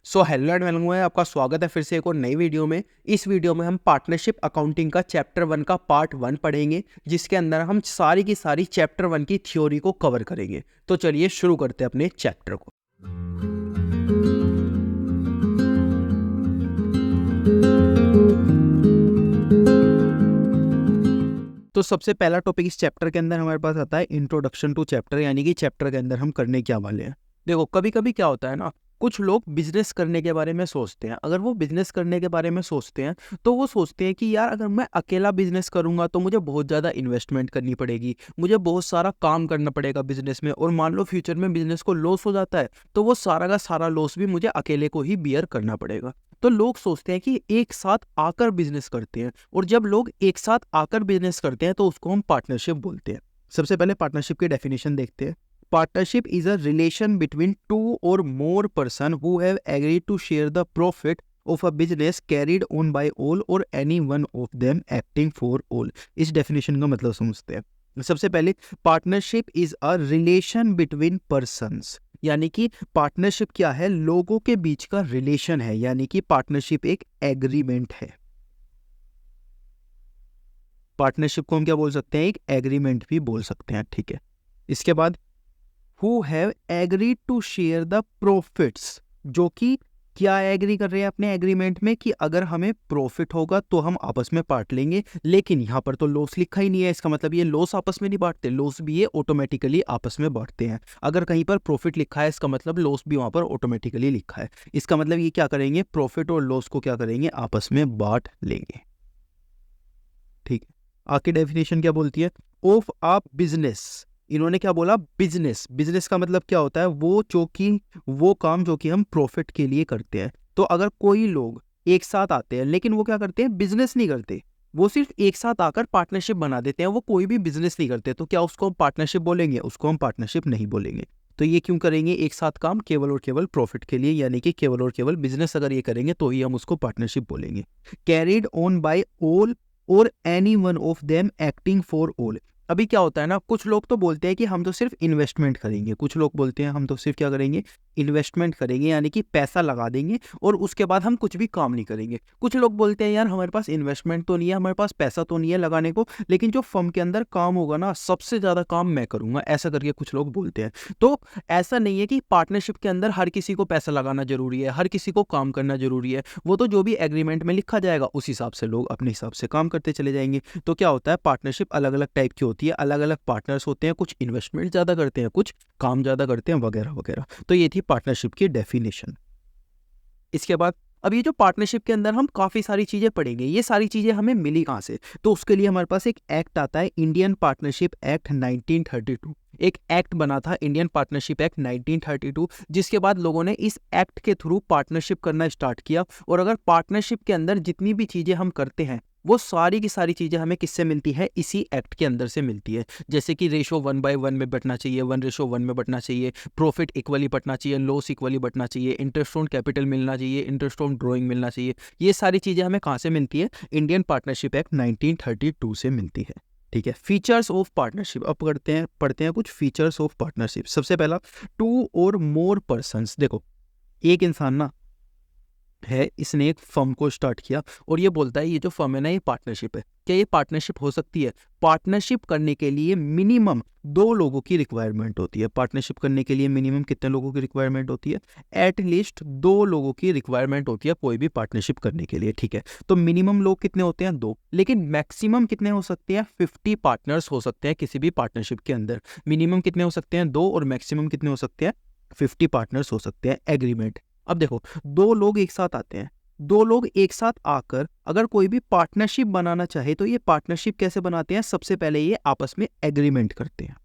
So hello and welcome है, आपका स्वागत है फिर से एक और नई वीडियो में। इस वीडियो में हम पार्टनरशिप अकाउंटिंग का चैप्टर 1 का पार्ट 1 पढ़ेंगे, जिसके अंदर हम सारी की सारी चैप्टर 1 की थ्योरी को कवर करेंगे। तो चलिए शुरू करते हैं अपने चैप्टर को। तो सबसे पहला टॉपिक इस चैप्टर के अंदर हमारे पास आता है इंट्रोडक्शन टू चैप्टर, यानी कि चैप्टर के अंदर हम करने क्या वाले हैं। देखो, कभी कभी क्या होता है ना, कुछ लोग बिजनेस करने के बारे में सोचते हैं। अगर वो बिजनेस करने के बारे में सोचते हैं तो वो सोचते हैं कि यार अगर मैं अकेला बिजनेस करूंगा तो मुझे बहुत ज़्यादा इन्वेस्टमेंट करनी पड़ेगी, मुझे बहुत सारा काम करना पड़ेगा बिजनेस में, और मान लो फ्यूचर में बिजनेस को लॉस हो जाता है तो वो सारा का सारा लॉस भी मुझे अकेले को ही बियर करना पड़ेगा। तो लोग सोचते हैं कि एक साथ आकर बिजनेस करते हैं, और जब लोग एक साथ आकर बिजनेस करते हैं तो उसको हम पार्टनरशिप बोलते हैं। सबसे पहले पार्टनरशिप की डेफिनेशन देखते हैं। Partnership is a relation between two or more person who have agreed to share the profit of a business carried on by all or any one of them acting for all। इस definition का मतलब समझते हैं। सबसे पहले partnership is a relation between persons, यानी कि partnership क्या है, लोगों के बीच का रिलेशन है, यानी कि पार्टनरशिप एक एग्रीमेंट है। पार्टनरशिप को हम क्या बोल सकते हैं, एक एग्रीमेंट भी बोल सकते हैं, ठीक है। इसके बाद who have agreed to share the profits, जो कि क्या एग्री कर रहे हैं अपने एग्रीमेंट में कि अगर हमें प्रॉफिट होगा तो हम आपस में बांट लेंगे। लेकिन यहाँ पर तो लॉस लिखा ही नहीं है, इसका मतलब ये लॉस आपस में नहीं बांटते, लॉस भी ये ऑटोमेटिकली आपस में बांटते हैं। अगर कहीं पर प्रॉफिट लिखा है इसका मतलब लॉस भी वहाँ पर ऑटोमेटिकली लिखा है। इसका मतलब ये क्या करेंगे, प्रॉफिट और लॉस को क्या करेंगे, आपस में बांट लेंगे, ठीक है। आगे डेफिनेशन क्या बोलती है, ऑफ अ बिजनेस। इन्होंने क्या बोला, बिजनेस। बिजनेस का मतलब क्या होता है, वो काम जो कि हम प्रॉफिट के लिए करते हैं। तो अगर कोई लोग एक साथ आते हैं लेकिन वो क्या करते हैं, बिजनेस नहीं करते, वो सिर्फ एक साथ आकर पार्टनरशिप बना देते हैं, वो कोई भी बिजनेस नहीं करते, तो क्या उसको हम पार्टनरशिप बोलेंगे, उसको हम पार्टनरशिप नहीं बोलेंगे। तो ये क्यों करेंगे एक साथ काम, केवल और केवल प्रॉफिट के लिए, यानी कि केवल और केवल बिजनेस अगर ये करेंगे तो ही हम उसको पार्टनरशिप बोलेंगे। कैरिड ऑन बाय ऑल और any one of them acting for all. अभी क्या होता है ना, कुछ लोग तो बोलते हैं कि हम तो सिर्फ इन्वेस्टमेंट करेंगे, कुछ लोग बोलते हैं हम तो सिर्फ क्या करेंगे, इन्वेस्टमेंट करेंगे, यानी कि पैसा लगा देंगे और उसके बाद हम कुछ भी काम नहीं करेंगे। कुछ लोग बोलते हैं यार हमारे पास इन्वेस्टमेंट तो नहीं है, हमारे पास पैसा तो नहीं है लगाने को, लेकिन जो फर्म के अंदर काम होगा ना सबसे ज़्यादा काम मैं करूँगा, ऐसा करके कुछ लोग बोलते हैं। तो ऐसा नहीं है कि पार्टनरशिप के अंदर हर किसी को पैसा लगाना जरूरी है, हर किसी को काम करना जरूरी है। वो तो जो भी एग्रीमेंट में लिखा जाएगा उस हिसाब से लोग अपने हिसाब से काम करते चले जाएंगे। तो क्या होता है, पार्टनरशिप अलग अलग टाइप की होती है, अलग अलग पार्टनर्स होते हैं, कुछ इन्वेस्टमेंट ज़्यादा करते हैं, कुछ काम ज़्यादा करते हैं, वगैरह वगैरह। तो ये थी पार्टनरशिप की डेफिनेशन। इसके बाद अब ये जो पार्टनरशिप के अंदर हम काफ़ी सारी चीज़ें पढ़ेंगे, ये सारी चीज़ें हमें मिली कहाँ से, तो उसके लिए हमारे पास एक एक्ट आता है, इंडियन पार्टनरशिप एक्ट 1932। एक एक्ट बना था, इंडियन पार्टनरशिप एक्ट 1932, जिसके बाद लोगों ने इस एक्ट के थ्रू पार्टनरशिप करना स्टार्ट किया। और अगर पार्टनरशिप के अंदर जितनी भी चीज़ें हम करते हैं वो सारी की सारी चीज़ें हमें किससे मिलती है, इसी एक्ट के अंदर से मिलती है। जैसे कि रेशो 1/1 में बटना चाहिए, 1:1 में बटना चाहिए, प्रॉफिट इक्वली बटना चाहिए, लॉस इक्वली बटना चाहिए, इंटरेस्ट ऑन कैपिटल मिलना चाहिए, इंटरेस्ट ऑन ड्रॉइंग मिलना चाहिए। ये सारी चीज़ें हमें कहाँ से मिलती है, इंडियन पार्टनरशिप एक्ट 1932 से मिलती है, ठीक है। फीचर्स ऑफ पार्टनरशिप अब पढ़ते हैं कुछ फीचर्स ऑफ पार्टनरशिप। सबसे पहला, टू और मोर पर्सन्स। देखो, एक इंसान ना है, इसने एक फर्म को स्टार्ट किया और ये बोलता है ये जो फर्म है ना ये पार्टनरशिप है। क्या ये पार्टनरशिप हो सकती है? पार्टनरशिप करने के लिए मिनिमम 2 लोगों की रिक्वायरमेंट होती है। पार्टनरशिप करने के लिए मिनिमम कितने लोगों की रिक्वायरमेंट होती है? एटलीस्ट 2 लोगों की रिक्वायरमेंट होती है कोई भी पार्टनरशिप करने के लिए, ठीक है। तो मिनिमम लोग कितने होते हैं? 2। लेकिन मैक्सिमम कितने हो सकते हैं? 50 पार्टनर्स हो सकते हैं किसी भी पार्टनरशिप के अंदर। मिनिमम कितने हो सकते हैं? 2, और मैक्सिमम कितने हो सकते हैं? 50 पार्टनर्स हो सकते हैं एग्रीमेंट। अब देखो, 2 लोग एक साथ आते हैं, 2 लोग एक साथ आकर अगर कोई भी पार्टनरशिप बनाना चाहे तो ये पार्टनरशिप कैसे बनाते हैं? सबसे पहले ये आपस में एग्रीमेंट करते हैं।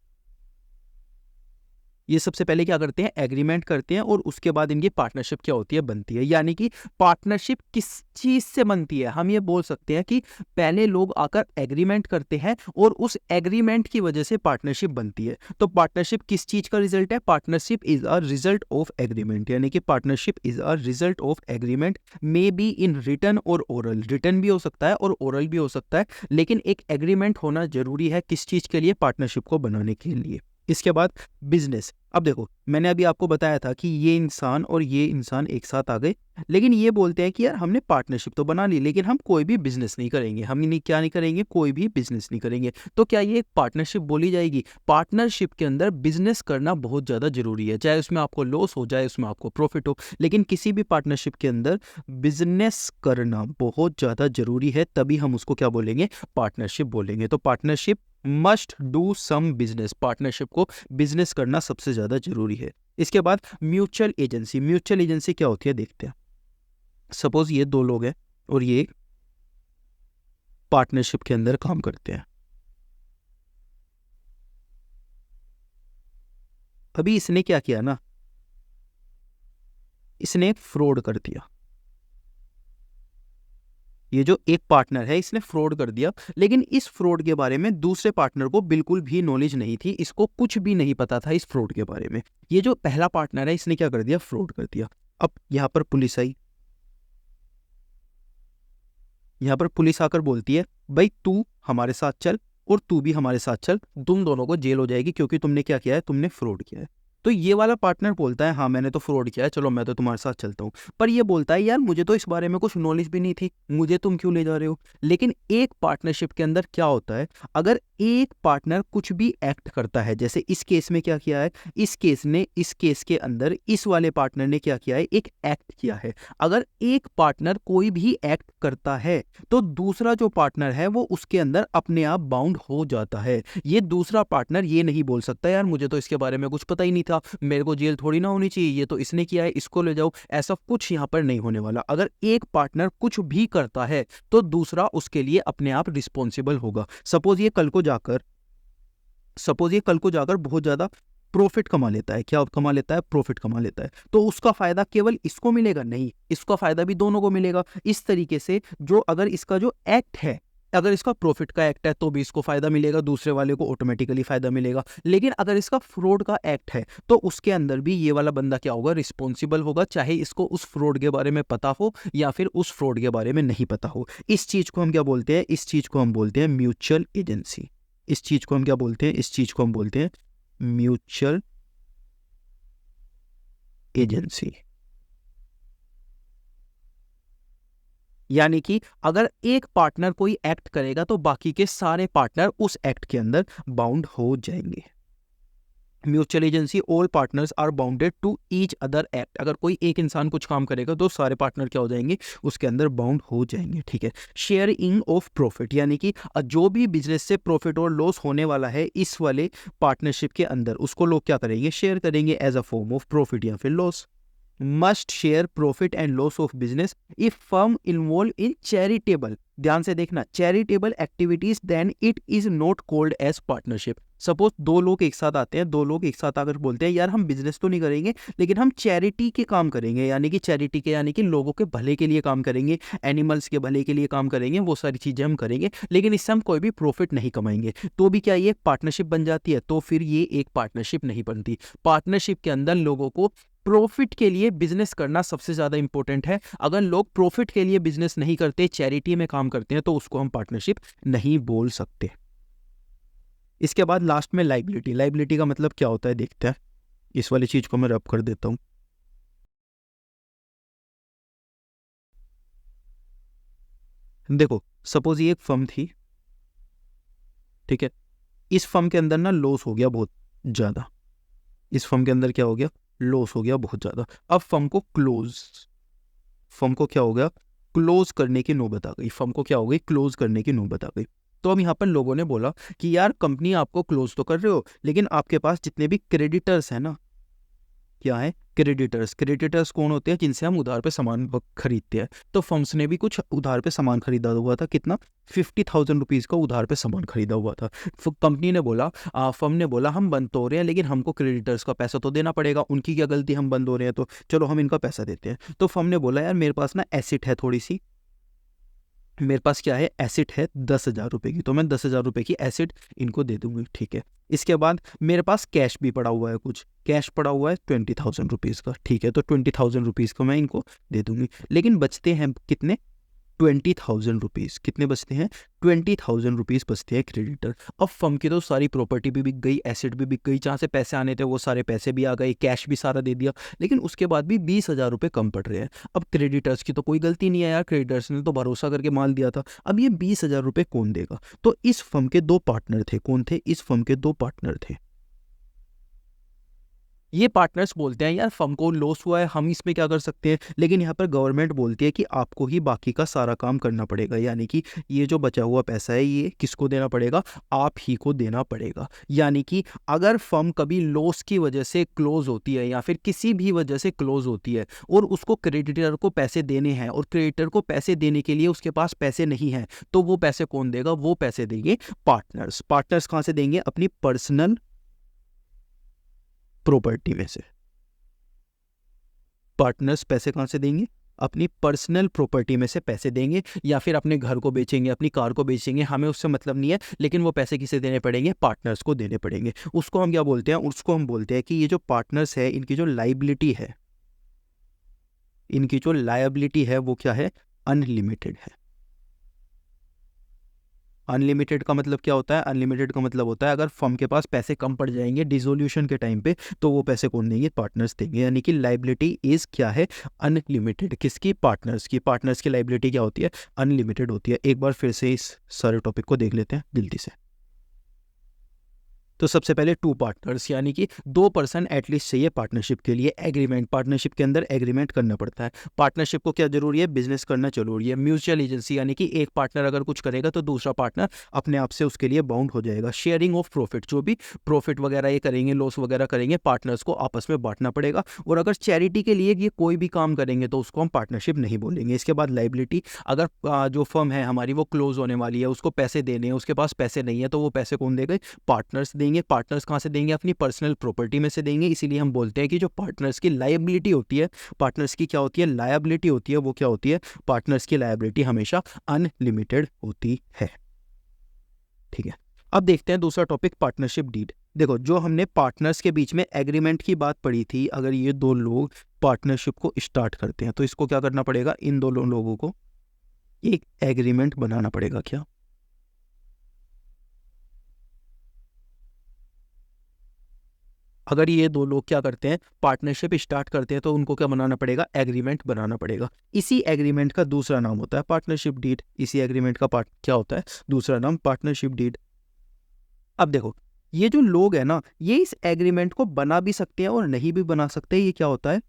ये सबसे पहले क्या करते हैं? एग्रीमेंट करते हैं, और उसके बाद इनकी पार्टनरशिप क्या होती है? बनती है। यानी कि पार्टनरशिप किस चीज से बनती है? हम ये बोल सकते हैं कि पहले लोग आकर एग्रीमेंट करते हैं और उस एग्रीमेंट की वजह से पार्टनरशिप बनती है। तो पार्टनरशिप किस चीज का रिजल्ट है? Partnership is a result of agreement, यानी कि partnership is a result of agreement, maybe in written और ओरल। रिटन भी हो सकता है और ओरल भी हो सकता है, लेकिन एक एग्रीमेंट होना जरूरी है किस चीज के लिए? पार्टनरशिप को बनाने के लिए। इसके बाद बिजनेस। अब देखो मैंने अभी आपको बताया था कि ये इंसान और ये इंसान एक साथ आ गए, लेकिन ये बोलते हैं कि यार हमने पार्टनरशिप तो बना ली लेकिन हम कोई भी बिजनेस नहीं करेंगे, हम नहीं क्या नहीं करेंगे, कोई भी बिजनेस नहीं करेंगे। तो क्या ये एक पार्टनरशिप बोली जाएगी? पार्टनरशिप के अंदर बिजनेस करना बहुत ज़्यादा जरूरी है, चाहे उसमें आपको लॉस हो जाए उसमें आपको प्रॉफिट हो, लेकिन किसी भी पार्टनरशिप के अंदर बिजनेस करना बहुत ज़्यादा जरूरी है, तभी हम उसको क्या बोलेंगे? पार्टनरशिप बोलेंगे। तो partnership must do some business, partnership को बिजनेस करना सबसे ज्यादा जरूरी है। इसके बाद म्यूचुअल एजेंसी। म्यूचुअल एजेंसी क्या होती है देखते हैं। सपोज ये दो लोग हैं और ये पार्टनरशिप के अंदर काम करते हैं। अभी इसने क्या किया ना, इसने फ्रॉड कर दिया। ये जो एक पार्टनर है इसने फ्रॉड कर दिया, लेकिन इस फ्रॉड के बारे में दूसरे पार्टनर को बिल्कुल भी नॉलेज नहीं थी, इसको कुछ भी नहीं पता था इस फ्रॉड के बारे में। ये जो पहला पार्टनर है इसने क्या कर दिया? फ्रॉड कर दिया। अब यहां पर पुलिस आई, यहां पर पुलिस आकर बोलती है भाई तू हमारे साथ चल और तू भी हमारे साथ चल, तुम दोनों को जेल हो जाएगी क्योंकि तुमने क्या किया है? तुमने फ्रॉड किया है। तो ये वाला पार्टनर बोलता है हाँ मैंने तो फ्रॉड किया है, चलो मैं तो तुम्हारे साथ चलता हूँ। पर ये बोलता है यार मुझे तो इस बारे में कुछ नॉलेज भी नहीं थी, मुझे तुम क्यों ले जा रहे हो? लेकिन एक पार्टनरशिप के अंदर क्या होता है, अगर एक पार्टनर कुछ भी एक्ट करता है, जैसे इस केस में क्या किया है, इस केस के अंदर इस वाले पार्टनर ने क्या किया है? एक एक्ट किया है। अगर एक पार्टनर कोई भी एक्ट करता है तो दूसरा जो पार्टनर है वो उसके अंदर अपने आप बाउंड हो जाता है। ये दूसरा पार्टनर ये नहीं बोल सकता यार मुझे तो इसके बारे में कुछ पता ही नहीं था, मेरे को जेल थोड़ी ना होनी चाहिए, ये तो इसने किया है इसको ले जाओ, ऐसा कुछ यहां पर नहीं होने वाला। अगर एक पार्टनर कुछ भी करता है तो दूसरा उसके लिए अपने आप रिस्पॉन्सिबल होगा। सपोज ये कल को जाकर बहुत ज्यादा प्रॉफिट कमा लेता है, क्या कमा लेता है? प्रॉफिट कमा लेता है, तो उसका फायदा केवल इसको मिलेगा? नहीं, इसका फायदा भी दोनों को मिलेगा। इस तरीके से जो अगर इसका जो एक्ट है, अगर इसका प्रॉफिट का एक्ट है तो भी इसको फायदा मिलेगा, दूसरे वाले को ऑटोमेटिकली फायदा मिलेगा। लेकिन अगर इसका फ्रॉड का एक्ट है तो उसके अंदर भी ये वाला बंदा क्या होगा? रिस्पॉन्सिबल होगा, चाहे इसको उस फ्रॉड के बारे में पता हो या फिर उस फ्रॉड के बारे में नहीं पता हो। इस चीज को हम क्या बोलते हैं? इस चीज को हम बोलते हैं म्यूचुअल एजेंसी। इस चीज को हम क्या बोलते हैं? इस चीज को हम बोलते हैं म्यूचुअल एजेंसी। यानी कि अगर एक पार्टनर कोई एक्ट करेगा तो बाकी के सारे पार्टनर उस एक्ट के अंदर बाउंड हो जाएंगे। Mutual agency, all partners are bounded to each other act. अगर कोई एक इंसान कुछ काम करेगा तो सारे पार्टनर क्या हो जाएंगे? उसके अंदर बाउंड हो जाएंगे। ठीक है। शेयरिंग ऑफ प्रॉफिट, यानी कि जो भी बिजनेस से प्रॉफिट और लॉस होने वाला है इस वाले पार्टनरशिप के अंदर, उसको लोग क्या करेंगे? शेयर करेंगे as a form of profit या फिर loss. Must share profit and loss of business if firm involve in charitable, ध्यान से देखना, charitable activities, then it is not called as partnership. Suppose दो लोग एक साथ आते हैं, दो लोग एक साथ आकर बोलते हैं यार हम बिजनेस तो नहीं करेंगे लेकिन हम चैरिटी के काम करेंगे, यानी कि चैरिटी के यानी कि लोगों के भले के लिए काम करेंगे, एनिमल्स के भले के लिए काम करेंगे, वो सारी चीजें हम करेंगे, लेकिन इससे हम कोई भी प्रॉफिट नहीं कमाएंगे। तो भी क्या ये पार्टनरशिप बन जाती है? तो फिर ये एक पार्टनरशिप नहीं बनती। पार्टनरशिप के अंदर लोगों को प्रॉफिट के लिए बिजनेस करना सबसे ज्यादा इंपॉर्टेंट है। अगर लोग प्रॉफिट के लिए बिजनेस नहीं करते, चैरिटी में काम करते हैं, तो उसको हम पार्टनरशिप नहीं बोल सकते। इसके बाद लास्ट में लाइबिलिटी। लाइबिलिटी का मतलब क्या होता है देखते हैं। इस वाली चीज को मैं रब कर देता हूं। देखो सपोज ये एक फर्म थी, ठीक है, इस फर्म के अंदर ना लॉस हो गया बहुत ज्यादा, इस फर्म के अंदर क्या हो गया? लॉस हो गया बहुत ज्यादा। अब फर्म को क्या हो गया? क्लोज करने की नौबत आ गई। फर्म को क्या हो गई? क्लोज करने की नौबत आ गई। तो अब यहाँ पर लोगों ने बोला कि यार कंपनी आपको क्लोज तो कर रहे हो लेकिन आपके पास जितने भी क्रेडिटर्स हैं ना, क्या है? क्रेडिटर्स कौन होते हैं? जिनसे हम उधार पे सामान खरीदते हैं। तो फर्म्स ने भी कुछ उधार पे सामान खरीदा हुआ था। कितना? 50,000 रुपीज का उधार पे सामान खरीदा हुआ था। कंपनी ने बोला, फर्म ने बोला हम बंद तो हो रहे हैं लेकिन हमको क्रेडिटर्स का पैसा तो देना पड़ेगा, उनकी क्या गलती, हम बंद हो रहे हैं तो चलो हम इनका पैसा देते हैं। तो फर्म ने बोला यार मेरे पास ना एसिड है थोड़ी सी, मेरे पास क्या है? एसिड है 10,000 रुपए की, तो मैं 10,000 रुपए की एसिड इनको दे दूंगी। ठीक है। इसके बाद मेरे पास कैश भी पड़ा हुआ है, कुछ कैश पड़ा हुआ है 20,000 रुपीज़ का। ठीक है, तो 20,000 रुपीज़ को मैं इनको दे दूंगी, लेकिन बचते हैं कितने? 20,000 रुपीज़। कितने बचते हैं? 20,000 रुपीज़ बचते हैं क्रेडिटर। अब फर्म की तो सारी प्रॉपर्टी भी बिक गई, एसेट भी बिक गई, जहाँ से पैसे आने थे वो सारे पैसे भी आ गए, कैश भी सारा दे दिया, लेकिन उसके बाद भी 20,000 रुपये कम पड़ रहे हैं। अब क्रेडिटर्स की तो कोई गलती नहीं है यार, क्रेडिटर्स ने तो भरोसा करके माल दिया था। अब ये 20,000 रुपये कौन देगा? तो इस फर्म के दो पार्टनर थे। कौन थे? इस फर्म के दो पार्टनर थे। ये पार्टनर्स बोलते हैं यार फर्म को लॉस हुआ है, हम इसमें क्या कर सकते हैं, लेकिन यहाँ पर गवर्नमेंट बोलती है कि आपको ही बाकी का सारा काम करना पड़ेगा, यानी कि ये जो बचा हुआ पैसा है ये किसको देना पड़ेगा? आप ही को देना पड़ेगा। यानी कि अगर फर्म कभी लॉस की वजह से क्लोज होती है या फिर किसी भी वजह से क्लोज होती है और उसको क्रेडिटर को पैसे देने हैं और क्रेडिटर को पैसे देने के लिए उसके पास पैसे नहीं हैं, तो वो पैसे कौन देगा? वो पैसे देंगे पार्टनर्स। पार्टनर्स कहाँ से देंगे? अपनी पर्सनल प्रॉपर्टी में से। पार्टनर्स पैसे कहाँ से देंगे? अपनी पर्सनल प्रॉपर्टी में से पैसे देंगे, या फिर अपने घर को बेचेंगे, अपनी कार को बेचेंगे, हमें उससे मतलब नहीं है, लेकिन वो पैसे किसे देने पड़ेंगे? पार्टनर्स को देने पड़ेंगे। उसको हम क्या बोलते हैं? उसको हम बोलते हैं कि ये जो पार्टनर्स है इनकी जो लायबिलिटी है, इनकी जो लायबिलिटी है वो क्या है? अनलिमिटेड है। अनलिमिटेड का मतलब क्या होता है? अनलिमिटेड का मतलब होता है अगर फर्म के पास पैसे कम पड़ जाएंगे डिसोल्यूशन के टाइम पे, तो वो पैसे कौन देंगे? पार्टनर्स देंगे। यानी कि लायबिलिटी इज क्या है? अनलिमिटेड। किसकी? पार्टनर्स की। पार्टनर्स की लायबिलिटी क्या होती है? अनलिमिटेड होती है। एक बार फिर से इस सारे टॉपिक को देख लेते हैं जल्दी से। तो सबसे पहले टू पार्टनर्स, यानी कि दो पर्सन एटलीस्ट चाहिए पार्टनरशिप के लिए। एग्रीमेंट, पार्टनरशिप के अंदर एग्रीमेंट करना पड़ता है। पार्टनरशिप को क्या जरूरी है? बिजनेस करना जरूरी है। म्यूचुअल एजेंसी, यानी कि एक पार्टनर अगर कुछ करेगा तो दूसरा पार्टनर अपने आप से उसके लिए बाउंड हो जाएगा। शेयरिंग ऑफ प्रॉफिट, जो भी प्रॉफिट वगैरह ये करेंगे, लॉस वगैरह करेंगे, पार्टनर्स को आपस में बांटना पड़ेगा। और अगर चैरिटी के लिए ये कोई भी काम करेंगे तो उसको हम पार्टनरशिप नहीं बोलेंगे। इसके बाद लायबिलिटी, अगर जो फर्म है हमारी वो क्लोज होने वाली है, उसको पैसे देने हैं, उसके पास पैसे नहीं है, तो वो पैसे कौन देगा? पार्टनर्स देंगे। पार्टनर्स कहाँ से देंगे? अपनी पर्सनल प्रॉपर्टी में से देंगे। इसीलिए हम बोलते हैं कि जो पार्टनर्स की लायबिलिटी होती है, पार्टनर्स की क्या होती है? लायबिलिटी होती है। वो क्या होती है? पार्टनर्स की लायबिलिटी हमेशा अनलिमिटेड होती है। ठीक है, अब देखते हैं दूसरा टॉपिक, पार्टनरशिप डीड। देखो, जो हमने पार्टनर्स के बीच में एग्रीमेंट की बात पढ़ी थी, अगर ये दो लोग पार्टनरशिप को स्टार्ट करते हैं तो इसको क्या करना पड़ेगा? इन दोनों लोगों को एक एग्रीमेंट बनाना पड़ेगा। क्या? अगर ये दो लोग क्या करते हैं? पार्टनरशिप स्टार्ट करते हैं, तो उनको क्या बनाना पड़ेगा? एग्रीमेंट बनाना पड़ेगा। इसी एग्रीमेंट का दूसरा नाम होता है पार्टनरशिप डीड। इसी एग्रीमेंट का पार्ट क्या होता है? दूसरा नाम पार्टनरशिप डीड। अब देखो, ये जो लोग हैं ना, ये इस एग्रीमेंट को बना भी सकते हैं और नहीं भी बना सकते। ये क्या होता है?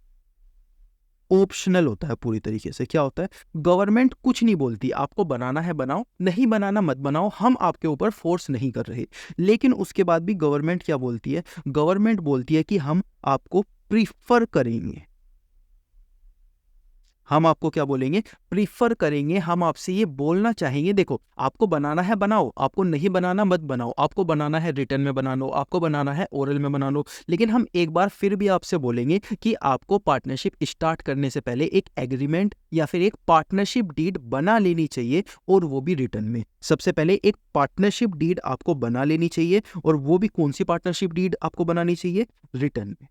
ऑप्शनल होता है पूरी तरीके से। क्या होता है? गवर्नमेंट कुछ नहीं बोलती, आपको बनाना है बनाओ, नहीं बनाना मत बनाओ, हम आपके ऊपर फोर्स नहीं कर रहे। लेकिन उसके बाद भी गवर्नमेंट क्या बोलती है? गवर्नमेंट बोलती है कि हम आपको प्रीफर करेंगे। हम आपको क्या बोलेंगे? प्रीफर करेंगे। हम आपसे ये बोलना चाहेंगे, देखो आपको बनाना है बनाओ, आपको नहीं बनाना मत बनाओ, आपको बनाना है रिटर्न में बना लो, आपको बनाना है ओरल में बना लो, लेकिन हम एक बार फिर भी आपसे बोलेंगे कि आपको पार्टनरशिप स्टार्ट करने से पहले एक एग्रीमेंट या फिर एक पार्टनरशिप डीड बना लेनी चाहिए, और वो भी रिटर्न में। सबसे पहले एक पार्टनरशिप डीड आपको बना लेनी चाहिए, और वो भी कौन सी पार्टनरशिप डीड आपको बनानी चाहिए? रिटर्न में।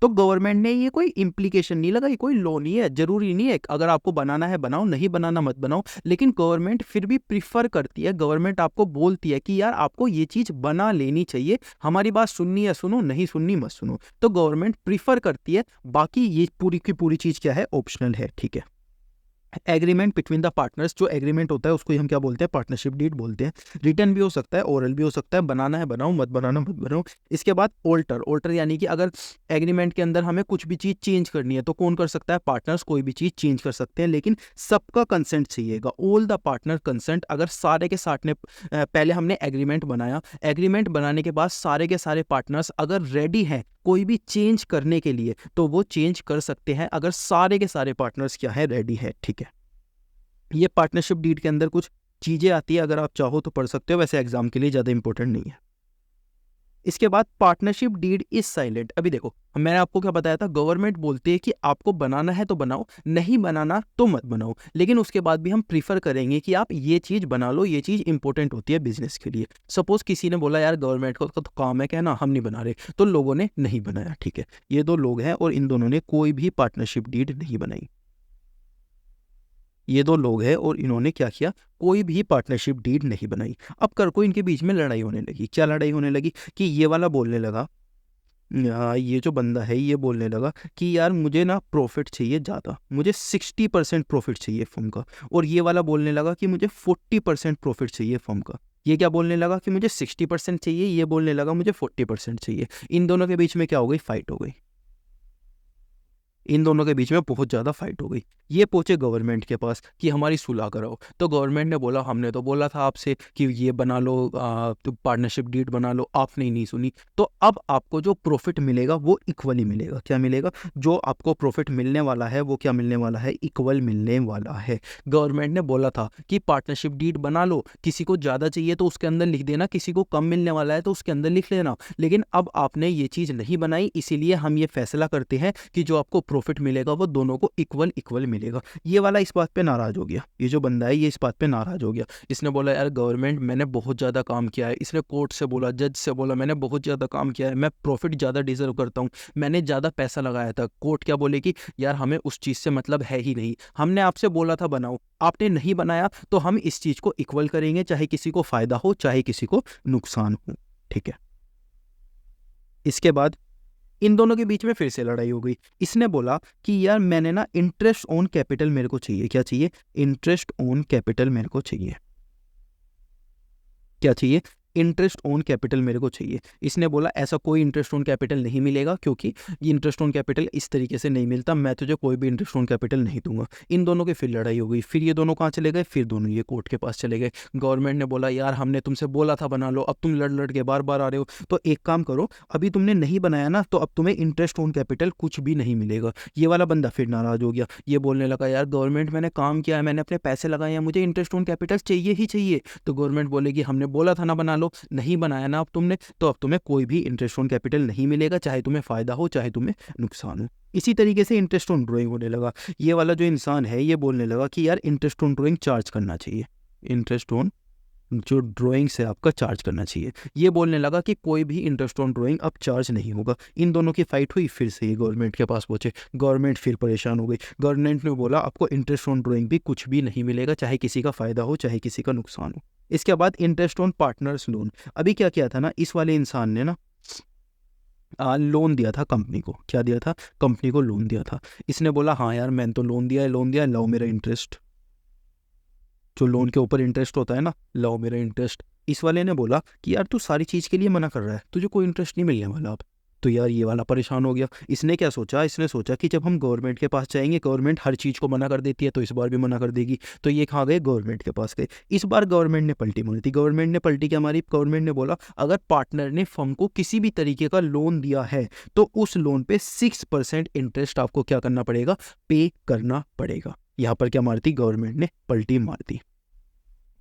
तो गवर्नमेंट ने ये कोई इम्प्लीकेशन नहीं लगाई, कोई लॉ नहीं है, जरूरी नहीं है अगर आपको बनाना है बनाओ, नहीं बनाना मत बनाओ, लेकिन गवर्नमेंट फिर भी प्रीफर करती है। गवर्नमेंट आपको बोलती है कि यार आपको ये चीज बना लेनी चाहिए, हमारी बात सुननी है सुनो, नहीं सुननी मत सुनो। तो गवर्नमेंट प्रीफर करती है, बाकी ये पूरी की पूरी चीज क्या है? ऑप्शनल है। ठीक है, एग्रीमेंट बिटवीन द पार्टनर्स, जो एग्रीमेंट होता है उसको हम क्या बोलते हैं? पार्टनरशिप डीड बोलते हैं। रिटर्न भी हो सकता है, ओरल भी हो सकता है, बनाना है बनाओ, मत बनाना मत बनाओ। इसके बाद ऑल्टर, ऑल्टर यानी कि अगर एग्रीमेंट के अंदर हमें कुछ भी चीज़ चेंज करनी है तो कौन कर सकता है? पार्टनर्स कोई भी चीज़ चेंज कर सकते हैं, लेकिन सबका कंसेंट चाहिएगा। All the partner consent. अगर सारे के साथ ने पहले हमने एग्रीमेंट बनाया, एग्रीमेंट बनाने के बाद सारे के सारे पार्टनर्स अगर रेडी हैं कोई भी चेंज करने के लिए, तो वो चेंज कर सकते हैं, अगर सारे के सारे पार्टनर्स क्या है? रेडी है। ठीक है, ये पार्टनरशिप डीड के अंदर कुछ चीजें आती है, अगर आप चाहो तो पढ़ सकते हो, वैसे एग्जाम के लिए ज्यादा इंपॉर्टेंट नहीं है। इसके बाद पार्टनरशिप डीड इज साइलेंट। अभी देखो, मैंने आपको क्या बताया था? गवर्नमेंट बोलती है कि आपको बनाना है तो बनाओ, नहीं बनाना तो मत बनाओ, लेकिन उसके बाद भी हम प्रीफर करेंगे कि आप ये चीज बना लो, ये चीज इंपॉर्टेंट होती है बिजनेस के लिए। सपोज किसी ने बोला यार गवर्नमेंट को तो काम है कहना, हम नहीं बना रहे, तो लोगों ने नहीं बनाया। ठीक है, ये दो लोग हैं और इन दोनों ने कोई भी पार्टनरशिप डीड नहीं बनाई। ये दो लोग हैं और इन्होंने क्या किया, कोई भी पार्टनरशिप डीड नहीं बनाई। अब कर को इनके बीच में लड़ाई होने लगी। क्या लड़ाई होने लगी कि ये वाला बोलने लगा, ये जो बंदा है ये बोलने लगा कि यार मुझे ना प्रॉफिट चाहिए ज़्यादा, मुझे 60% प्रॉफिट चाहिए फर्म का। और ये वाला बोलने लगा कि मुझे 40% प्रॉफिट चाहिए फर्म का। ये क्या बोलने लगा कि मुझे 60% चाहिए, ये बोलने लगा मुझे 40% चाहिए। इन दोनों के बीच में क्या हो गई, फाइट हो गई। इन दोनों के बीच में बहुत ज़्यादा फाइट हो गई। ये पहुंचे गवर्नमेंट के पास कि हमारी सुलह कराओ। तो गवर्नमेंट ने बोला हमने तो बोला था आपसे कि ये बना लो, तो पार्टनरशिप डीड बना लो, आपने ही नहीं सुनी। तो अब आपको जो प्रॉफिट मिलेगा वो इक्वली मिलेगा। क्या मिलेगा, जो आपको प्रॉफिट मिलने वाला है वो क्या मिलने वाला है, इक्वल मिलने वाला है। गवर्नमेंट ने बोला था कि पार्टनरशिप डीड बना लो, किसी को ज़्यादा चाहिए तो उसके अंदर लिख देना, किसी को कम मिलने वाला है तो उसके अंदर लिख लेना। लेकिन अब आपने ये चीज़ नहीं बनाई, इसीलिए हम ये फैसला करते हैं कि जो आपको प्रॉफिट मिलेगा वो दोनों को इक्वल इक्वल मिलेगा। ये वाला इस बात पे नाराज हो गया, ये जो बंदा है ये इस बात पे नाराज हो गया। इसने बोला यार गवर्नमेंट मैंने बहुत ज़्यादा काम किया है। इसने कोर्ट से बोला, जज से बोला मैंने बहुत ज़्यादा काम किया है, मैं प्रॉफिट ज़्यादा डिजर्व करता हूँ, मैंने ज़्यादा पैसा लगाया था। कोर्ट क्या बोलेगी, यार हमें उस चीज़ से मतलब है ही नहीं, हमने आपसे बोला था बनाओ, आपने नहीं बनाया, तो हम इस चीज़ को इक्वल करेंगे, चाहे किसी को फ़ायदा हो चाहे किसी को नुकसान हो। ठीक है। इसके बाद इन दोनों के बीच में फिर से लड़ाई हो गई। इसने बोला कि यार मैंने ना इंटरेस्ट ऑन कैपिटल मेरे को चाहिए। क्या चाहिए, इंटरेस्ट ऑन कैपिटल मेरे को चाहिए। क्या चाहिए, इंटरेस्ट ऑन कैपिटल मेरे को चाहिए। इसने बोला ऐसा कोई इंटरेस्ट ऑन कैपिटल नहीं मिलेगा, क्योंकि ये इंटरेस्ट ऑन कैपिटल इस तरीके से नहीं मिलता, मैं तुझे कोई भी इंटरेस्ट ऑन कैपिटल नहीं दूंगा। इन दोनों की फिर लड़ाई हो गई। फिर ये दोनों कहाँ चले गए, फिर दोनों ये कोर्ट के पास चले गए। गवर्नमेंट ने बोला यार हमने तुमसे बोला था बना लो, अब तुम लड़ लड़ के बार बार आ रहे हो, तो एक काम करो, अभी तुमने नहीं बनाया ना, तो अब तुम्हें इंटरेस्ट ऑन कैपिटल कुछ भी नहीं मिलेगा। ये वाला बंदा फिर नाराज हो गया। ये बोलने लगा यार गवर्नमेंट मैंने काम किया है, मैंने अपने पैसे लगाए हैं, मुझे इंटरेस्ट ऑन कैपिटल चाहिए ही चाहिए। तो गवर्नमेंट बोलेगी हमने बोला था ना बना लो, नहीं बनाया ना अब तुमने, तो अब तुम्हें कोई भी इंटरेस्ट ऑन कैपिटल नहीं मिलेगा, चाहे तुम्हें फ़ायदा हो चाहे तुम्हें नुकसान हो। इसी तरीके से इंटरेस्ट ऑन ड्राइंग होने लगा। ये वाला जो इंसान है ये बोलने लगा कि यार इंटरेस्ट ऑन ड्राइंग चार्ज करना चाहिए, इंटरेस्ट ऑन जो ड्राइंग से आपका चार्ज करना चाहिए। ये बोलने लगा कि कोई भी इंटरेस्ट ऑन ड्राइंग अब चार्ज नहीं होगा। इन दोनों की फाइट हुई, फिर से ये गवर्नमेंट के पास पहुंचे। गवर्नमेंट फिर परेशान हो गई। गवर्नमेंट ने बोला आपको इंटरेस्ट ऑन ड्राइंग भी कुछ भी नहीं मिलेगा, चाहे किसी का फ़ायदा हो चाहे किसी का नुकसान हो। इसके बाद इंटरेस्ट ऑन पार्टनर्स लोन। अभी क्या किया था ना, इस वाले इंसान ने ना लोन दिया था कंपनी को। क्या दिया था, कंपनी को लोन दिया था। इसने बोला हाँ यार मैंने तो लोन दिया है, लोन दिया है, लो मेरा इंटरेस्ट। जो लोन के ऊपर इंटरेस्ट होता है ना, लो मेरा इंटरेस्ट। इस वाले ने बोला कि यार तू सारी चीज़ के लिए मना कर रहा है, तुझे कोई इंटरेस्ट नहीं मिलने वाला अब। तो यार ये वाला परेशान हो गया। इसने क्या सोचा, इसने सोचा कि जब हम गवर्नमेंट के पास जाएंगे, गवर्नमेंट हर चीज़ को मना कर देती है, तो इस बार भी मना कर देगी। तो ये कहाँ गए, गवर्नमेंट के पास गए। इस बार गवर्नमेंट ने पलटी मारी थी। गवर्नमेंट ने पलटी क्या मारी, गवर्नमेंट ने बोला अगर पार्टनर ने फर्म को किसी भी तरीके का लोन दिया है तो उस लोन पे 6% इंटरेस्ट आपको क्या करना पड़ेगा, पे करना पड़ेगा। यहाँ पर क्या मारती, गवर्नमेंट ने पलटी मार दी।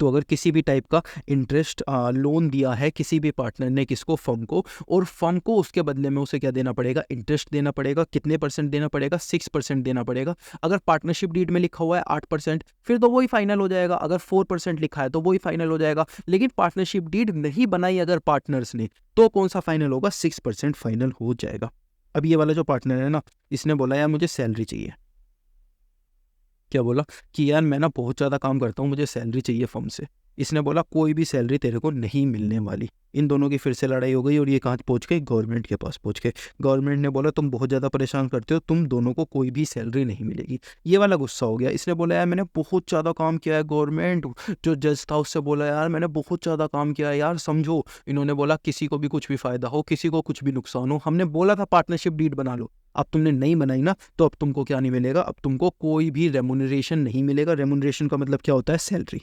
तो अगर किसी भी टाइप का इंटरेस्ट लोन दिया है किसी भी पार्टनर ने किसको, फर्म को, और फर्म को उसके बदले में उसे क्या देना पड़ेगा, इंटरेस्ट देना पड़ेगा। कितने परसेंट देना पड़ेगा, 6% देना पड़ेगा। अगर पार्टनरशिप डीड में लिखा हुआ है 8%, फिर तो वही फाइनल हो जाएगा। अगर 4% लिखा है तो वही फाइनल हो जाएगा। लेकिन पार्टनरशिप डीड नहीं बनाई अगर पार्टनर्स ने, तो कौन सा फाइनल होगा, 6% फाइनल हो जाएगा। अब ये वाला जो पार्टनर है ना, इसने बोला यार मुझे सैलरी चाहिए। क्या बोला कि यार मैं ना बहुत ज़्यादा काम करता हूँ, मुझे सैलरी चाहिए फर्म से। इसने बोला कोई भी सैलरी तेरे को नहीं मिलने वाली। इन दोनों की फिर से लड़ाई हो गई और ये कहाँ पहुँच गए, गवर्नमेंट के पास पहुँच गए। गवर्नमेंट ने बोला तुम बहुत ज़्यादा परेशान करते हो, तुम दोनों को कोई भी सैलरी नहीं मिलेगी। ये वाला गुस्सा हो गया। इसने बोला यार मैंने बहुत ज़्यादा काम किया है, गवर्नमेंट जो जज था उससे बोला यार मैंने बहुत ज़्यादा काम किया है यार, समझो। इन्होंने बोला किसी को भी कुछ भी फ़ायदा हो, किसी को कुछ भी नुकसान हो, हमने बोला था पार्टनरशिप डीड बना लो, अब तुमने नहीं बनाई ना, तो अब तुमको क्या नहीं मिलेगा, अब तुमको कोई भी रेमुनरेशन नहीं मिलेगा। रेमुनरेशन का मतलब क्या होता है, सैलरी।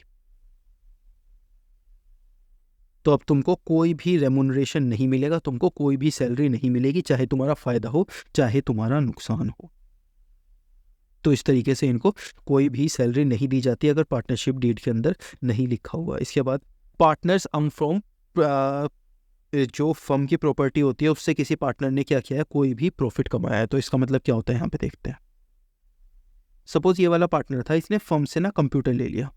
तो अब तुमको कोई भी रेमुनरेशन नहीं मिलेगा, तुमको कोई भी सैलरी नहीं मिलेगी, चाहे तुम्हारा फायदा हो चाहे तुम्हारा नुकसान हो। तो इस तरीके से इनको कोई भी सैलरी नहीं दी जाती अगर पार्टनरशिप डीड के अंदर नहीं लिखा हुआ। इसके बाद पार्टनर्स फ्रॉम जो फर्म की प्रॉपर्टी होती है उससे किसी पार्टनर ने क्या किया है, कोई भी प्रॉफिट कमाया है। तो इसका मतलब क्या होता है, यहाँ पे देखते हैं। सपोज ये वाला पार्टनर था, इसने फर्म से ना कंप्यूटर ले लिया।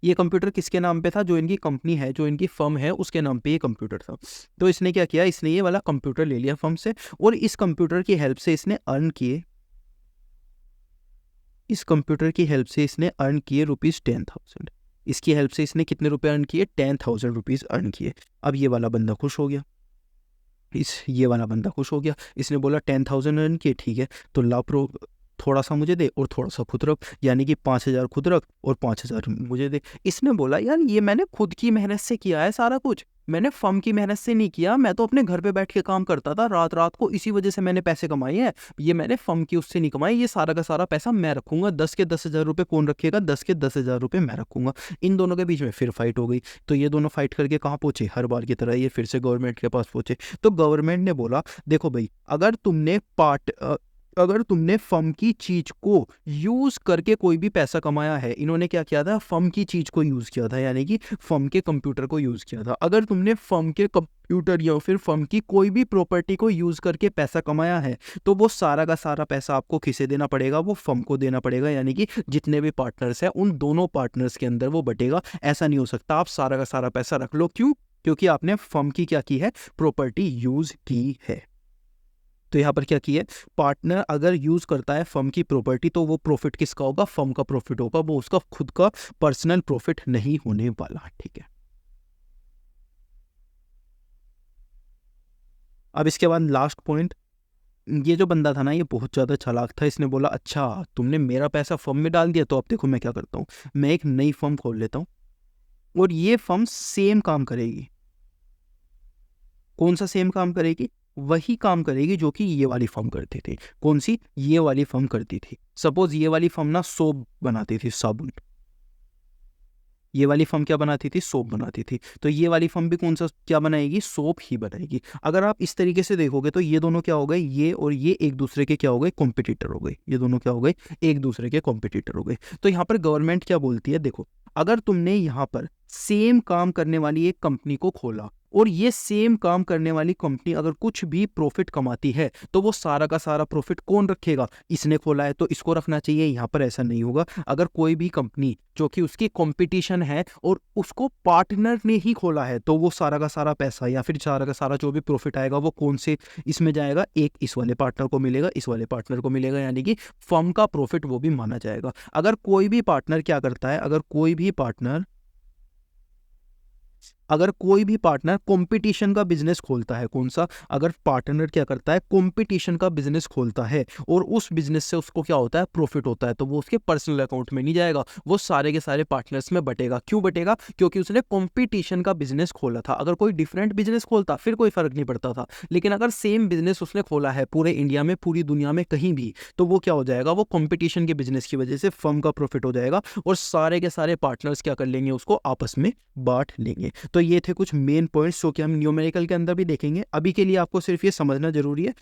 ये कंप्यूटर किसके नाम पे था, जो इनकी कंपनी है, जो इनकी फर्म है उसके नाम पे ये कंप्यूटर था। तो इसने क्या किया, इसने ये वाला कंप्यूटर ले लिया फर्म से, और इस कंप्यूटर की हेल्प से इसने अर्न किए इस कंप्यूटर की हेल्प से इसने अर्न किए ₹10,000। इसकी हेल्प से इसने कितने रुपए अर्न किए? ₹10,000 अर्न किए। अब ये वाला बंदा खुश हो गया, ये वाला बंदा खुश हो गया। इसने बोला 10,000 अर्न किए, ठीक है, तो ला प्रो थोड़ा सा मुझे दे और थोड़ा सा खुद रख, यानी कि 5,000 खुद रख और 5,000 मुझे दे। इसने बोला यार ये मैंने खुद की मेहनत से किया है सारा कुछ, मैंने फर्म की मेहनत से नहीं किया, मैं तो अपने घर पे बैठ के काम करता था रात रात को, इसी वजह से मैंने पैसे कमाए हैं, ये मैंने फर्म की उससे नहीं कमाए, ये सारा का सारा पैसा मैं रखूंगा, 10 के 10,000 रुपये कौन रखेगा? 10 के 10,000 रुपये मैं रखूंगा। इन दोनों के बीच में फिर फाइट हो गई। तो ये दोनों फाइट करके कहाँ पहुंचे? हर बार की तरह ये फिर से गवर्नमेंट के पास पहुंचे। तो गवर्नमेंट ने बोला देखो भाई, अगर तुमने फर्म की चीज को यूज करके कोई भी पैसा कमाया है, इन्होंने क्या किया था? फर्म की चीज को यूज किया था, यानी कि फर्म के कंप्यूटर को यूज किया था। अगर तुमने फर्म के कंप्यूटर या फिर फर्म की कोई भी प्रॉपर्टी को यूज करके पैसा कमाया है, तो वो सारा का सारा पैसा आपको किसे देना पड़ेगा? वो फर्म को देना पड़ेगा, यानी कि जितने भी पार्टनर्स हैं उन दोनों पार्टनर्स के अंदर वो बटेगा। ऐसा नहीं हो सकता आप सारा का सारा पैसा रख लो। क्यों? क्योंकि आपने फर्म की क्या की है? प्रॉपर्टी यूज की है। तो यहाँ पर क्या किया? पार्टनर अगर यूज करता है फर्म की प्रॉपर्टी तो वो प्रॉफिट किसका होगा? फर्म का प्रॉफिट होगा, वो उसका खुद का पर्सनल प्रॉफिट नहीं होने वाला। ठीक है, अब इसके बाद लास्ट पॉइंट, ये जो बंदा था ना ये बहुत ज़्यादा चालाक था। इसने बोला अच्छा तुमने मेरा पैसा फर्म में डाल दिया, तो अब देखो मैं क्या करता हूँ, मैं एक नई फर्म खोल लेता हूँ और ये फर्म सेम काम करेगी। कौन सा सेम काम करेगी? वही काम करेगी जो कि ये वाली फर्म करती थी। कौन सी? ये वाली फर्म करती थी। सपोज ये वाली फर्म ना सोप बनाती थी, साबुन। ये वाली फर्म क्या बनाती थी? सोप बनाती थी। तो ये वाली फर्म भी कौन सा क्या बनाएगी? सोप ही बनाएगी। अगर आप इस तरीके से देखोगे तो ये दोनों क्या हो गए? ये और ये एक दूसरे के क्या हो गए? कॉम्पिटिटर हो गए। ये दोनों क्या हो गए? एक दूसरे के कॉम्पिटिटर हो गए। तो यहाँ पर गवर्नमेंट क्या बोलती है, देखो अगर तुमने यहाँ पर सेम काम करने वाली एक कंपनी को खोला और ये सेम काम करने वाली कंपनी अगर कुछ भी प्रॉफिट कमाती है, तो वो सारा का सारा प्रॉफिट कौन रखेगा? इसने खोला है तो इसको रखना चाहिए। यहाँ पर ऐसा नहीं होगा। अगर कोई भी कंपनी जो कि उसकी कंपटीशन है और उसको पार्टनर ने ही खोला है, तो वो सारा का सारा पैसा या फिर सारा का सारा जो भी प्रॉफिट आएगा वो कौन से इसमें जाएगा? एक इस वाले पार्टनर को मिलेगा, इस वाले पार्टनर को मिलेगा, यानी कि फर्म का प्रॉफिट वो भी माना जाएगा। अगर कोई भी पार्टनर क्या करता है, अगर कोई भी पार्टनर कंपटीशन का बिजनेस खोलता है, कौन सा? अगर पार्टनर क्या करता है? कंपटीशन का बिजनेस खोलता है और उस बिजनेस से उसको क्या होता है? प्रॉफिट होता है, तो वो उसके पर्सनल अकाउंट में नहीं जाएगा, वो सारे के सारे पार्टनर्स में बटेगा। क्यों बटेगा? क्योंकि उसने कंपटीशन का बिजनेस खोला था। अगर कोई डिफरेंट बिजनेस खोलता फिर कोई फर्क नहीं पड़ता था, लेकिन अगर सेम बिजनेस उसने खोला है पूरे इंडिया में, पूरी दुनिया में कहीं भी, तो वो क्या हो जाएगा? वो कंपटीशन के बिजनेस की वजह से फर्म का प्रॉफिट हो जाएगा और सारे के सारे पार्टनर्स क्या कर लेंगे? उसको आपस में बांट लेंगे। तो ये थे कुछ मेन पॉइंट्स जो कि हम न्यूमेरिकल के अंदर भी देखेंगे। अभी के लिए आपको सिर्फ ये समझना जरूरी है,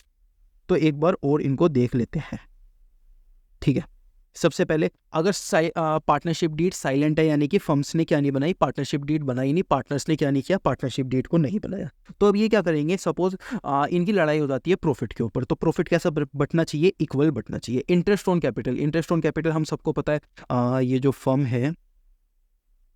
तो एक बार और इनको देख लेते हैं। ठीक है, सबसे पहले अगर पार्टनरशिप डीड साइलेंट है, यानी कि फर्म्स ने क्या नहीं बनाई? पार्टनरशिप डीड बनाई नहीं। पार्टनर्स ने क्या नहीं किया? पार्टनरशिप डीड को नहीं बनाया। तो अब ये क्या करेंगे? सपोज इनकी लड़ाई हो जाती है प्रॉफिट के ऊपर, तो प्रॉफिट कैसा बटना चाहिए? इक्वल बटना चाहिए। Interest on capital, interest on capital हम सबको पता है, ये जो फर्म है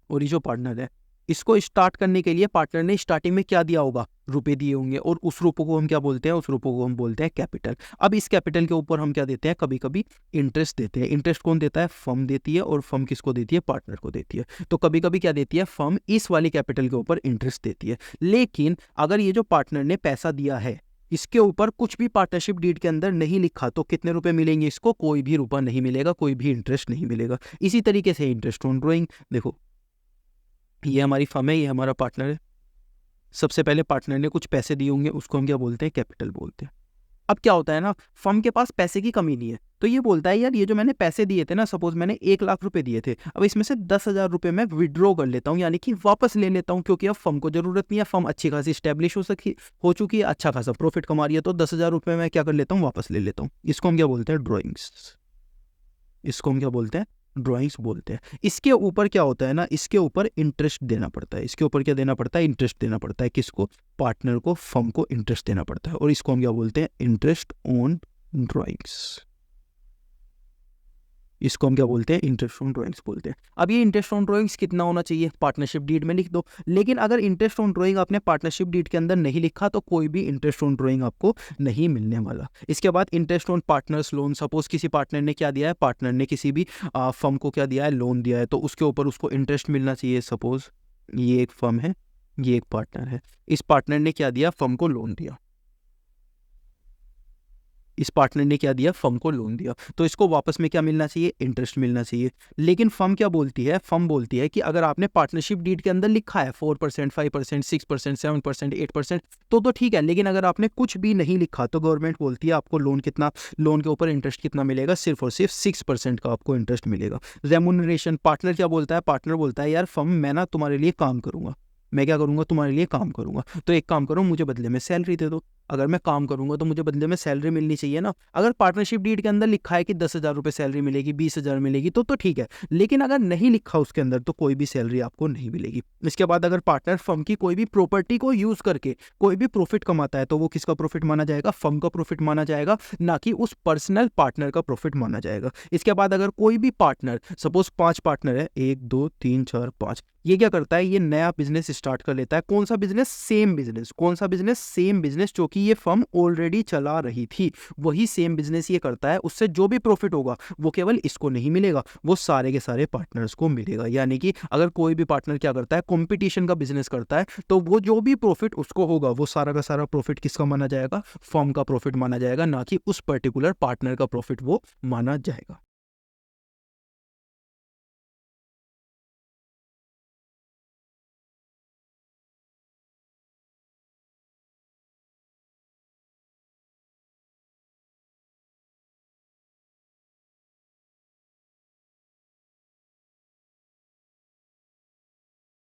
और ये जो पार्टनर है, इसको स्टार्ट करने के लिए पार्टनर ने स्टार्टिंग में क्या दिया होगा? रुपए दिए होंगे, और उस रुपये को हम क्या बोलते हैं? उस रुपये को हम बोलते हैं कैपिटल। अब इस कैपिटल के ऊपर हम क्या देते हैं? कभी कभी इंटरेस्ट देते हैं। इंटरेस्ट कौन देता है? फर्म देती है, और फर्म किसको देती है? पार्टनर को देती है। तो कभी कभी क्या देती है? फर्म इस वाली कैपिटल के ऊपर इंटरेस्ट देती है। लेकिन अगर ये जो पार्टनर ने पैसा दिया है इसके ऊपर कुछ भी पार्टनरशिप डीड के अंदर नहीं लिखा, तो कितने रुपए मिलेंगे इसको? कोई भी रुपया नहीं मिलेगा, कोई भी इंटरेस्ट नहीं मिलेगा। इसी तरीके से इंटरेस्ट ऑन ड्रॉइंग, देखो ये हमारी फर्म है, ये हमारा पार्टनर है। सबसे पहले पार्टनर ने कुछ पैसे दिए होंगे, उसको हम क्या बोलते हैं? कैपिटल बोलते हैं। अब क्या होता है ना, फर्म के पास पैसे की कमी नहीं है, तो ये बोलता है यार ये जो मैंने पैसे दिए थे ना, सपोज मैंने 1,00,000 रुपए दिए थे, अब इसमें से 10,000 रुपए मैं विड्रॉ कर लेता हूँ, यानी कि वापस ले लेता हूँ, क्योंकि अब फर्म को जरूरत नहीं है, फर्म अच्छी खासी स्टैब्लिश हो चुकी है, अच्छा खासा प्रॉफिट कमा रही है, तो 10,000 रुपए मैं क्या कर लेता हूँ? वापस ले लेता हूँ। इसको हम क्या बोलते हैं? ड्रॉइंग्स। इसको हम क्या बोलते हैं? ड्राइंग्स बोलते हैं। इसके ऊपर क्या होता है ना, इसके ऊपर इंटरेस्ट देना पड़ता है। इसके ऊपर क्या देना पड़ता है? इंटरेस्ट देना पड़ता है। किसको? पार्टनर को, फर्म को इंटरेस्ट देना पड़ता है, और इसको हम क्या बोलते हैं? Interest on drawings. इसको हम क्या बोलते हैं, इंटरेस्ट ऑन ड्राइंग्स बोलते हैं। अब ये इंटरेस्ट ऑन ड्राइंग्स कितना होना चाहिए, पार्टनरशिप डीड में लिख दो। लेकिन अगर इंटरेस्ट ऑन ड्राइंग आपने पार्टनरशिप डीड के अंदर नहीं लिखा तो कोई भी इंटरेस्ट ऑन ड्राइंग आपको नहीं मिलने वाला। इसके बाद interest on partners loan, suppose किसी पार्टनर ने क्या दिया है, पार्टनर ने किसी भी फर्म को क्या दिया है, लोन दिया है, तो उसके ऊपर उसको इंटरेस्ट मिलना चाहिए। सपोज ये एक फर्म है, ये एक पार्टनर है, इस पार्टनर ने क्या दिया, फर्म को लोन दिया, इस पार्टनर ने क्या दिया, फर्म को लोन दिया, तो इसको वापस में क्या मिलना चाहिए, इंटरेस्ट मिलना चाहिए। लेकिन फर्म क्या बोलती है, फर्म बोलती है कि अगर आपने पार्टनरशिप डीड के अंदर लिखा है 4%, 5%, 6%, 7%, 8%, तो ठीक है। लेकिन अगर आपने कुछ भी नहीं लिखा तो गवर्नमेंट बोलती है आपको लोन कितना, लोन के ऊपर इंटरेस्ट कितना मिलेगा, सिर्फ और सिर्फ 6% का आपको इंटरेस्ट मिलेगा। रेमुनरेशन, पार्टनर क्या बोलता है, पार्टनर बोलता है यार फर्म मैं ना तुम्हारे लिए काम करूंगा, मैं क्या करूंगा, तुम्हारे लिए काम करूंगा, तो एक काम करो मुझे बदले में सैलरी दे दो। अगर मैं काम करूंगा तो मुझे बदले में सैलरी मिलनी चाहिए ना। अगर पार्टनरशिप डीड के अंदर लिखा है कि 10,000 रुपये सैलरी मिलेगी, 20,000 मिलेगी, तो ठीक है। लेकिन अगर नहीं लिखा उसके अंदर तो कोई भी सैलरी आपको नहीं मिलेगी। इसके बाद अगर पार्टनर फर्म की कोई भी प्रॉपर्टी को यूज करके कोई भी प्रॉफिट कमाता है तो वो किसका प्रॉफिट माना जाएगा, फर्म का प्रॉफिट माना जाएगा, ना कि उस पर्सनल पार्टनर का प्रॉफिट माना जाएगा। इसके बाद अगर कोई भी पार्टनर, सपोज 5 पार्टनर है, 1 2 3 4 5, ये क्या करता है, ये नया बिजनेस स्टार्ट कर लेता है। कौन सा बिजनेस, सेम बिजनेस। कौन सा बिजनेस, सेम बिजनेस जो कि ये फर्म ऑलरेडी चला रही थी, वही सेम बिजनेस ये करता है। उससे जो भी प्रॉफिट होगा वो केवल इसको नहीं मिलेगा, वो सारे के सारे पार्टनर्स को मिलेगा। यानी कि अगर कोई भी पार्टनर क्या करता है, कंपटीशन का बिजनेस करता है, तो वो जो भी प्रॉफिट उसको होगा वो सारा का सारा प्रॉफिट किसका माना जाएगा, फर्म का प्रॉफिट माना जाएगा, ना कि उस पर्टिकुलर पार्टनर का प्रॉफिट वो माना जाएगा।